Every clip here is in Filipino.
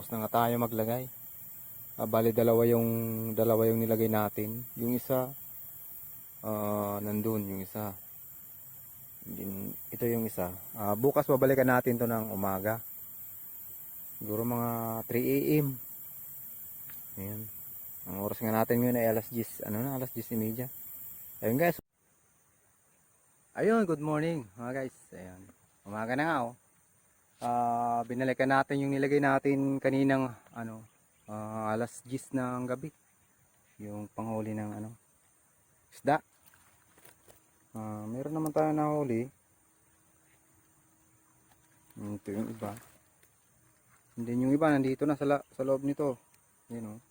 Tapos na nga tayo maglagay. Bali dalawa yung nilagay natin. Yung isa nandun yung isa. Ito yung isa. Bukas babalikan natin to ng umaga. Siguro mga 3 AM. Ayan. Ang oras nga natin ngayon ay alas 10. Alas 10:30. Ayun guys. Ayun, good morning mga guys. Ayan. Umaga na nga oh. Binalikan natin yung nilagay natin kaninang alas 10 ng gabi. Yung panghuli ng isda. Meron naman tayo nahuli. Ito yung iba. And then yung iba nandito na sa loob nito. Yun oh.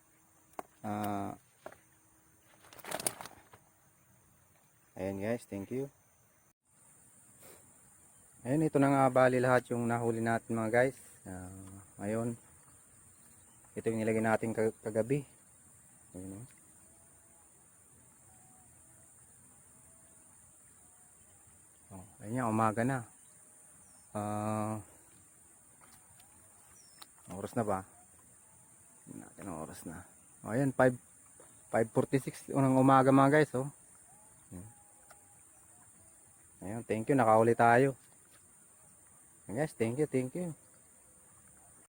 Ayan guys, thank you. Ayan, ito na nga bali lahat yung nahuli natin mga guys. Ngayon, ito yung nilagay natin kagabi. Ayan, ayan, umaga na. Oras na ba? Hindi natin ang oras na. Ayan, 5:46 ng umaga mga guys. Oh. Ayan, thank you, nakahuli tayo. Ayan guys, thank you.